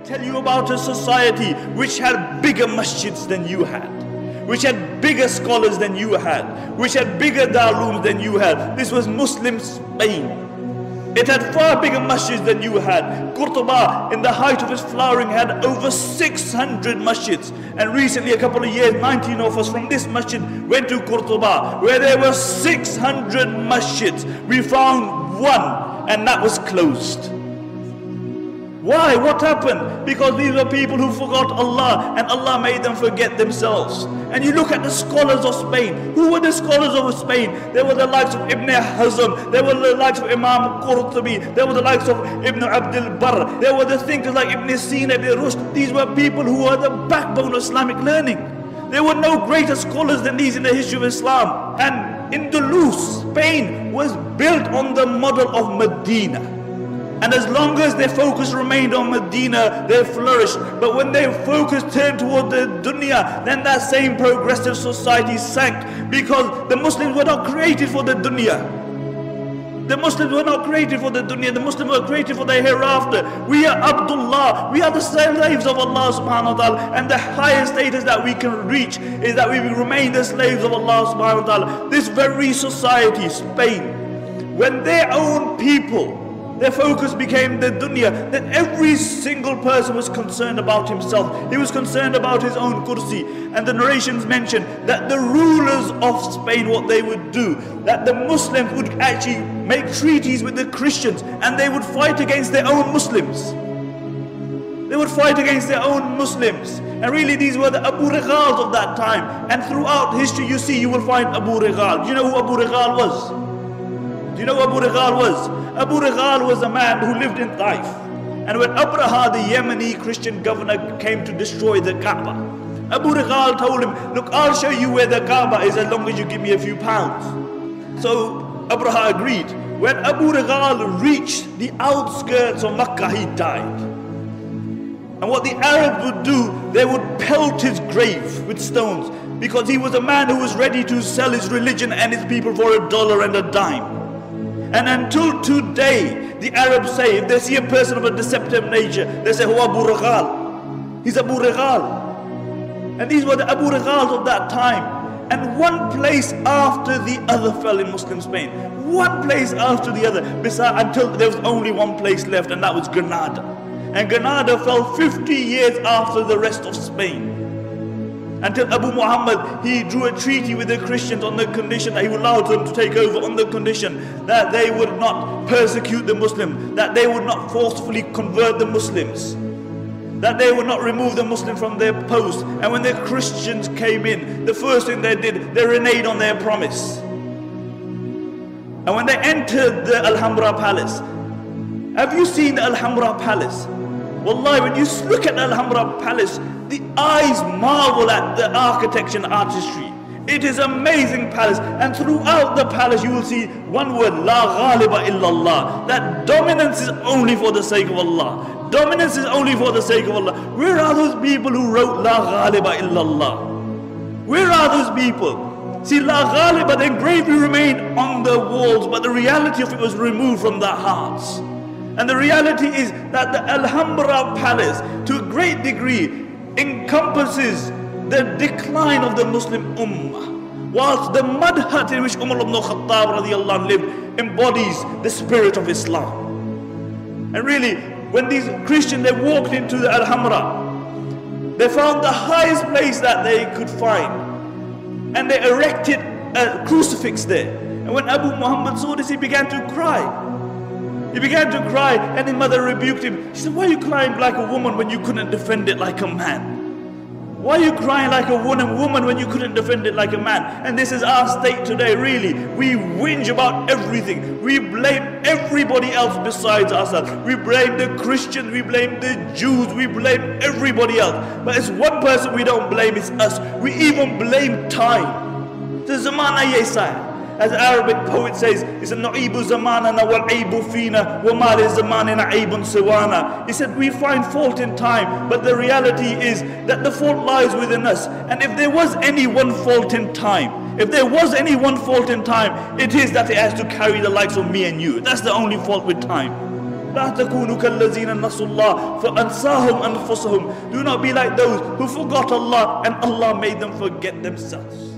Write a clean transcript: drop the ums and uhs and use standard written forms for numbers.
tell you about a society which had bigger masjids than you had, which had bigger scholars than you had, which had bigger darulooms than you had. This was Muslim Spain. It had far bigger masjids than you had. Qurtuba, in the height of its flowering, had over 600 masjids. And recently, a couple of years, 19 of us from this masjid went to Qurtuba, where there were 600 masjids. We found one, and that was closed. Why? What happened? Because these were people who forgot Allah, and Allah made them forget themselves. And you look at the scholars of Spain. Who were the scholars of Spain? There were the likes of Ibn Hazm, there were the likes of Imam Qurtubi, there were the likes of Ibn Abdul Barr, there were the thinkers like Ibn Sina, Ibn Rushd. These were people who were the backbone of Islamic learning. There were no greater scholars than these in the history of Islam. And Andalus, Spain, was built on the model of Medina. And as long as their focus remained on Medina, they flourished. But when their focus turned toward the dunya, then that same progressive society sank, because the Muslims were not created for the dunya. The Muslims were not created for the dunya. The Muslims were created for the hereafter. We are Abdullah. We are the slaves of Allah subhanahu wa ta'ala. And the highest status that we can reach is that we will remain the slaves of Allah subhanahu wa ta'ala. This very society, Spain, when their own people, their focus became the dunya, then every single person was concerned about himself. He was concerned about his own kursi. And the narrations mention that the rulers of Spain, what they would do, that the Muslims would actually make treaties with the Christians, and they would fight against their own Muslims. They would fight against their own Muslims. And really these were the Abu Righals of that time. And throughout history you will find Abu Righal. Do you know who Abu Righal was? Do you know who Abu Righal was? Abu Righal was a man who lived in Taif. And when Abraha, the Yemeni Christian governor, came to destroy the Kaaba, Abu Righal told him, look, I'll show you where the Kaaba is as long as you give me a few pounds. So Abraha agreed. When Abu Righal reached the outskirts of Makkah, he died. And what the Arabs would do, they would pelt his grave with stones, because he was a man who was ready to sell his religion and his people for $1 and a dime. And until today, the Arabs say, if they see a person of a deceptive nature, they say, "Who Abu Righal? He's Abu Righal." And these were the Abu Righals of that time. And one place after the other fell in Muslim Spain. One place after the other, until there was only one place left, and that was Granada. And Granada fell 50 years after the rest of Spain. Until Abu Muhammad, he drew a treaty with the Christians on the condition that he would allow them to take over, on the condition that they would not persecute the Muslims, that they would not forcefully convert the Muslims, that they would not remove the Muslims from their post. And when the Christians came in, the first thing they did, they reneged on their promise. And when they entered the Alhambra Palace, have you seen the Alhambra Palace? Wallahi, when you look at the Alhambra Palace, the eyes marvel at the architecture and artistry. It is an amazing palace, and throughout the palace you will see one word, La Ghaliba illallah. That dominance is only for the sake of Allah. Dominance is only for the sake of Allah. Where are those people who wrote La Ghaliba illallah? Where are those people? See, La Ghaliba, the engraving remained on the walls, but the reality of it was removed from their hearts. And the reality is that the Alhambra Palace, to a great degree, encompasses the decline of the Muslim Ummah, whilst the mud hut in which Umar ibn Khattab radiallahu anh lived embodies the spirit of Islam. And really, when these Christians, they walked into the Alhambra, they found the highest place that they could find, and they erected a crucifix there. And when Abu Muhammad saw this, he began to cry. He began to cry, and his mother rebuked him. She said, "Why are you crying like a woman when you couldn't defend it like a man? Why are you crying like a woman when you couldn't defend it like a man?" And this is our state today, really. We whinge about everything. We blame everybody else besides ourselves. We blame the Christians, we blame the Jews, we blame everybody else. But it's one person we don't blame, it's us. We even blame time. The zamana yesa. As the Arabic poet says, it's a na'ibu zamanana wal aibu fina wa ma li zamanina aibun siwana. He said, we find fault in time, but the reality is that the fault lies within us. And if there was any one fault in time, it is that it has to carry the likes of me and you. That's the only fault with time. لا تكونوا كالذين نسوا الله فأنساهم أنفسهم. Do not be like those who forgot Allah and Allah made them forget themselves.